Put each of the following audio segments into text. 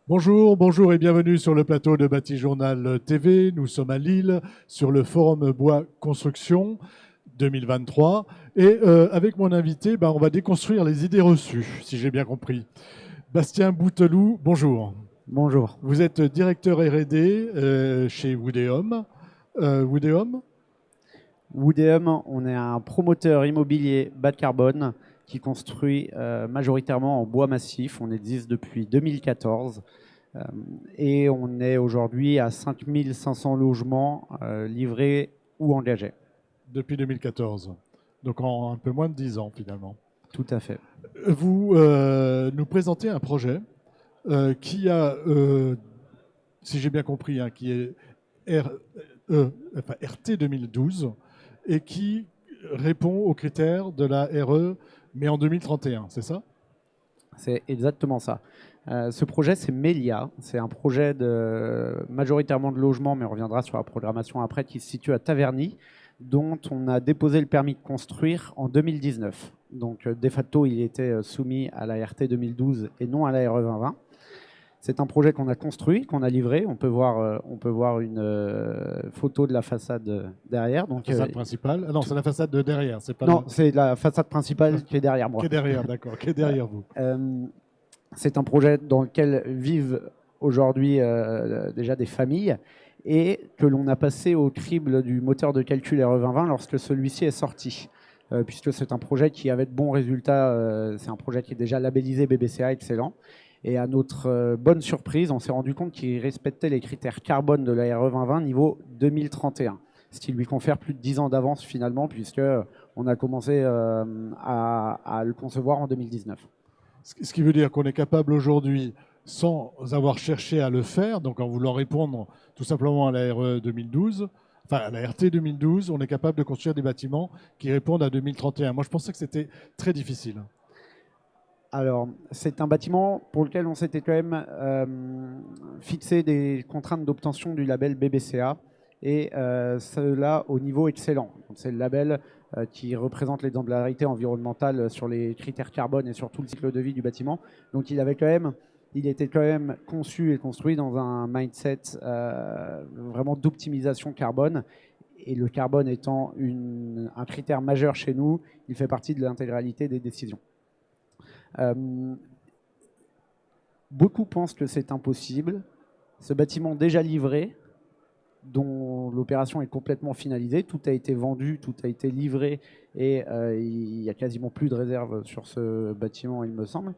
Bonjour, bonjour et bienvenue sur le plateau de Bâti-Journal TV. Nous sommes à Lille sur le Forum Bois Construction 2023. Et avec mon invité, on va déconstruire les idées reçues, si j'ai bien compris. Bastien Bouteloup, bonjour. Bonjour. Vous êtes directeur R&D chez Woodéum. Woodéum. Woodéum, on est un promoteur immobilier bas de carbone qui construit majoritairement en bois massif. On existe depuis 2014 et on est aujourd'hui à 5500 logements livrés ou engagés. Depuis 2014. Donc en un peu moins de 10 ans finalement. Tout à fait. Vous nous présentez un projet qui a, si j'ai bien compris, qui est RT 2012 et qui répond aux critères de la RE, mais en 2031, c'est ça? C'est exactement ça. Ce projet, c'est Melia. C'est un projet majoritairement de logement, mais on reviendra sur la programmation après, qui se situe à Taverny, dont on a déposé le permis de construire en 2019. Donc, de facto, il était soumis à la RT 2012 et non à la RE 2020. C'est un projet qu'on a construit, qu'on a livré. On peut voir une photo de la façade derrière. Donc, la façade principale. Ah non, c'est la façade de derrière. C'est pas non, c'est la façade principale qui est derrière moi. Qui est derrière, d'accord, qui est derrière vous. C'est un projet dans lequel vivent aujourd'hui déjà des familles et que l'on a passé au crible du moteur de calcul RE 2020 lorsque celui-ci est sorti. Puisque c'est un projet qui avait de bons résultats, c'est un projet qui est déjà labellisé BBCA excellent. Et à notre bonne surprise, on s'est rendu compte qu'il respectait les critères carbone de la RE 2020 niveau 2031, ce qui lui confère plus de 10 ans d'avance finalement, puisqu'on a commencé à le concevoir en 2019. Ce qui veut dire qu'on est capable aujourd'hui, sans avoir cherché à le faire, donc en voulant répondre tout simplement à la RE 2012, enfin à la RT 2012, on est capable de construire des bâtiments qui répondent à 2031. Moi, je pensais que c'était très difficile. Alors, c'est un bâtiment pour lequel on s'était quand même fixé des contraintes d'obtention du label BBCA et cela au niveau excellent. C'est le label qui représente l'exemplarité environnementale sur les critères carbone et sur tout le cycle de vie du bâtiment. Donc, il était quand même conçu et construit dans un mindset vraiment d'optimisation carbone. Et le carbone étant un critère majeur chez nous, il fait partie de l'intégralité des décisions. Beaucoup pensent que c'est impossible. Ce bâtiment déjà livré, dont l'opération est complètement finalisée, tout a été vendu, tout a été livré et il n'y a quasiment plus de réserve sur ce bâtiment, il me semble,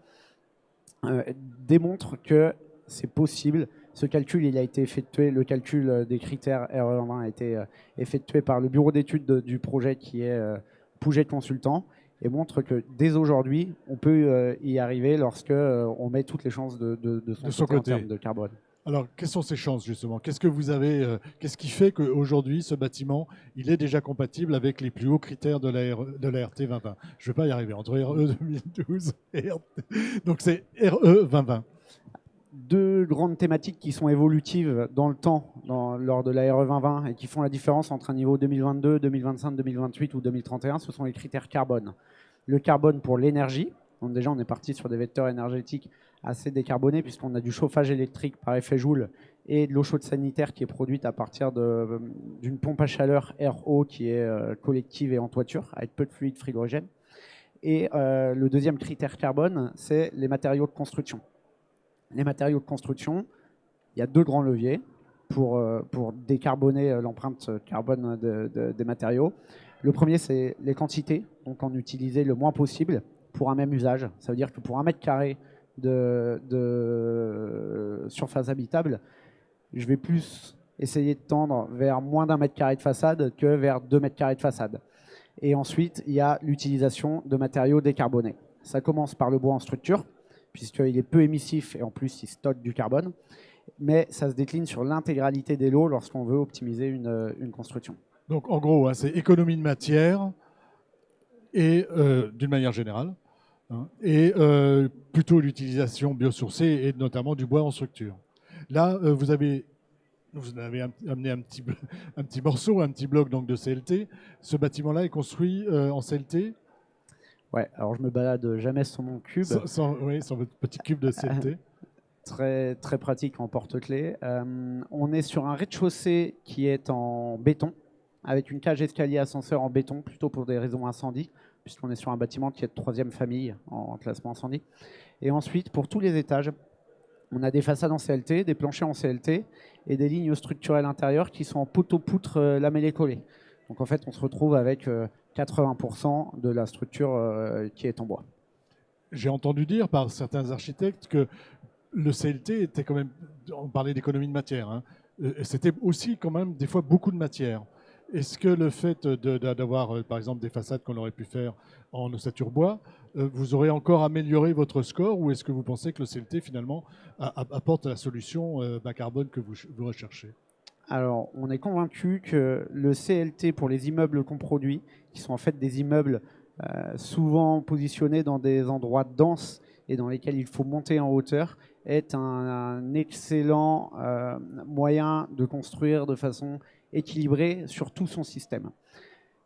démontre que c'est possible. Ce calcul, il a été effectué, le calcul des critères RE20 a été effectué par le bureau d'études du projet qui est Pouget Consultant et montre que dès aujourd'hui, on peut y arriver lorsque on met toutes les chances de son côté en termes de carbone. Alors, quelles sont ces chances justement? Qu'est-ce que vous avez, qu'est-ce qui fait qu'aujourd'hui, ce bâtiment, il est déjà compatible avec les plus hauts critères de la RT 2020? Je ne vais pas y arriver, entre RE 2012 et RT. Donc c'est RE 2020. Deux grandes thématiques qui sont évolutives dans le temps lors de la RE 2020 et qui font la différence entre un niveau 2022, 2025, 2028 ou 2031, ce sont les critères carbone. Le carbone pour l'énergie, donc déjà on est parti sur des vecteurs énergétiques assez décarbonés puisqu'on a du chauffage électrique par effet Joule et de l'eau chaude sanitaire qui est produite à partir d'une pompe à chaleur RO qui est collective et en toiture avec peu de fluide frigorigène. Et le deuxième critère carbone, c'est les matériaux de construction. Les matériaux de construction, il y a deux grands leviers pour décarboner l'empreinte carbone des matériaux. Le premier, c'est les quantités, donc en utiliser le moins possible pour un même usage. Ça veut dire que pour 1 m² de surface habitable, je vais plus essayer de tendre vers moins d'1 m² de façade que vers 2 m² de façade. Et ensuite, il y a l'utilisation de matériaux décarbonés. Ça commence par le bois en structure, puisqu'il est peu émissif et en plus il stocke du carbone, mais ça se décline sur l'intégralité des lots lorsqu'on veut optimiser une construction. Donc en gros, c'est économie de matière et d'une manière générale, et plutôt l'utilisation biosourcée et notamment du bois en structure. Là, vous avez amené un petit morceau, un petit bloc donc, de CLT. Ce bâtiment-là est construit en CLT. Ouais, alors je me balade jamais sur mon cube. Oui, sur votre petit cube de CLT. très, très pratique en porte-clés. On est sur un rez-de-chaussée qui est en béton, avec une cage escalier ascenseur en béton, plutôt pour des raisons incendie, puisqu'on est sur un bâtiment qui est de 3e famille en classement incendie. Et ensuite, pour tous les étages, on a des façades en CLT, des planchers en CLT et des lignes structurelles intérieures qui sont en poteau-poutre lamellé-collé. Donc en fait, on se retrouve avec 80% de la structure qui est en bois. J'ai entendu dire par certains architectes que le CLT était quand même, on parlait d'économie de matière, hein, c'était aussi quand même des fois beaucoup de matière. Est-ce que le fait d'avoir, par exemple, des façades qu'on aurait pu faire en ossature bois, vous aurez encore amélioré votre score, ou est-ce que vous pensez que le CLT finalement apporte la solution bas carbone que vous recherchez? Alors, on est convaincu que le CLT pour les immeubles qu'on produit, qui sont en fait des immeubles souvent positionnés dans des endroits denses et dans lesquels il faut monter en hauteur, est un excellent moyen de construire de façon équilibrée sur tout son système.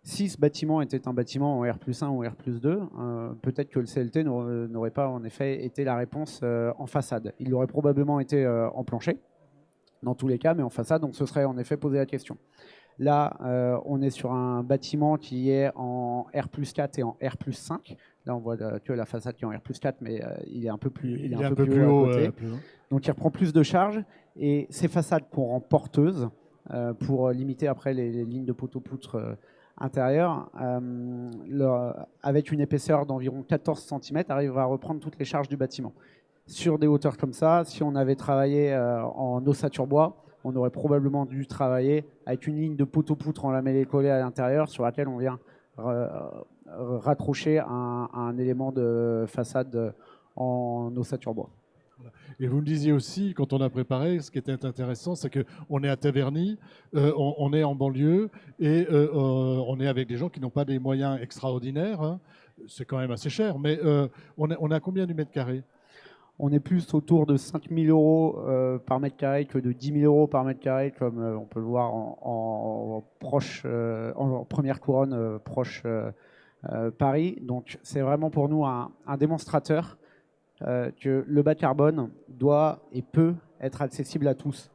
Si ce bâtiment était un bâtiment en R+1 ou R+2, peut-être que le CLT n'aurait pas en effet été la réponse en façade. Il aurait probablement été en plancher, dans tous les cas, mais en façade, donc ce serait en effet posé la question. Là, on est sur un bâtiment qui est en R+4 et en R+5. Là, on voit que la façade qui est en R+4, mais il est un peu plus, il est un peu plus haut à côté. Donc, il reprend plus de charge. Et ces façades qu'on rend porteuses pour limiter après les lignes de poteau-poutre intérieures, avec une épaisseur d'environ 14 cm, arrive à reprendre toutes les charges du bâtiment. Sur des hauteurs comme ça, si on avait travaillé en ossature bois, on aurait probablement dû travailler avec une ligne de poteau-poutre en lamellé-collé à l'intérieur sur laquelle on vient raccrocher un élément de façade en ossature bois. Et vous me disiez aussi, quand on a préparé, ce qui était intéressant, c'est qu'on est à Taverny, on est en banlieue, et on est avec des gens qui n'ont pas des moyens extraordinaires. Hein. C'est quand même assez cher, mais on a combien du mètre carré? On est plus autour de 5 000 € par mètre carré que de 10 000 € par mètre carré, comme on peut le voir en première couronne proche Paris. Donc c'est vraiment pour nous un démonstrateur que le bas carbone doit et peut être accessible à tous.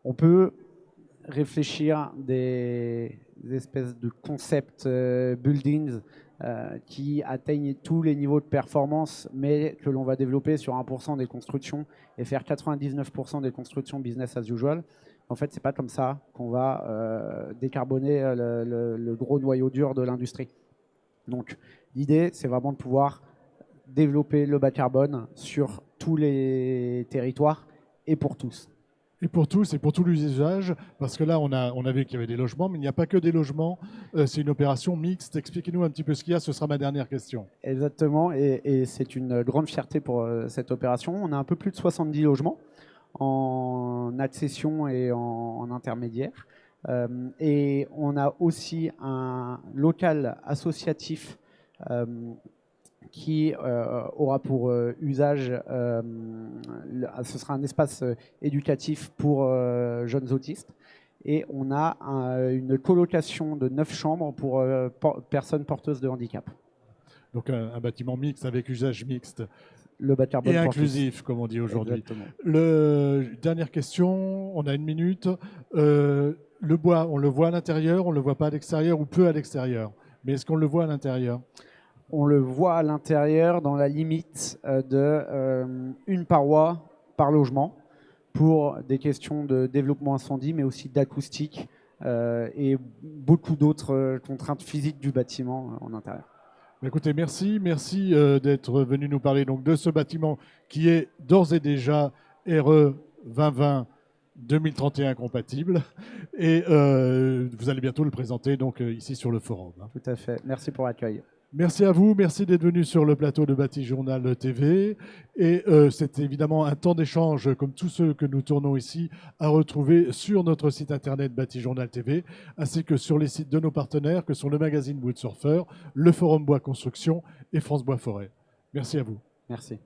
On peut réfléchir des espèces de concept buildings qui atteignent tous les niveaux de performance, mais que l'on va développer sur 1% des constructions et faire 99% des constructions business as usual. En fait, c'est pas comme ça qu'on va décarboner le gros noyau dur de l'industrie. Donc, l'idée, c'est vraiment de pouvoir développer le bas carbone sur tous les territoires et pour tous. Et pour tous, et pour tous les usages, parce que là, on a vu qu'il y avait des logements, mais il n'y a pas que des logements, c'est une opération mixte. Expliquez-nous un petit peu ce qu'il y a, ce sera ma dernière question. Exactement, et c'est une grande fierté pour cette opération. On a un peu plus de 70 logements en accession et en intermédiaire. Et on a aussi un local associatif qui aura pour usage, ce sera un espace éducatif pour jeunes autistes. Et on a une colocation de 9 chambres pour personnes porteuses de handicap. Donc un bâtiment mixte avec usage mixte. Le bas carbone et inclusif, comme on dit aujourd'hui. Dernière question, on a 1 minute. Le bois, on le voit à l'intérieur, on ne le voit pas à l'extérieur ou peu à l'extérieur. Mais est-ce qu'on le voit à l'intérieur? On le voit à l'intérieur dans la limite d'une paroi par logement pour des questions de développement incendie, mais aussi d'acoustique et beaucoup d'autres contraintes physiques du bâtiment en intérieur. Écoutez, merci d'être venu nous parler donc de ce bâtiment qui est d'ores et déjà RE 2020-2031 compatible. Et vous allez bientôt le présenter donc ici sur le forum. Tout à fait. Merci pour l'accueil. Merci à vous, merci d'être venu sur le plateau de Bâti Journal TV. Et c'est évidemment un temps d'échange, comme tous ceux que nous tournons ici, à retrouver sur notre site internet Bâti Journal TV, ainsi que sur les sites de nos partenaires, que sont le magazine Wood Surfer, le Forum Bois Construction et France Bois Forêt. Merci à vous. Merci.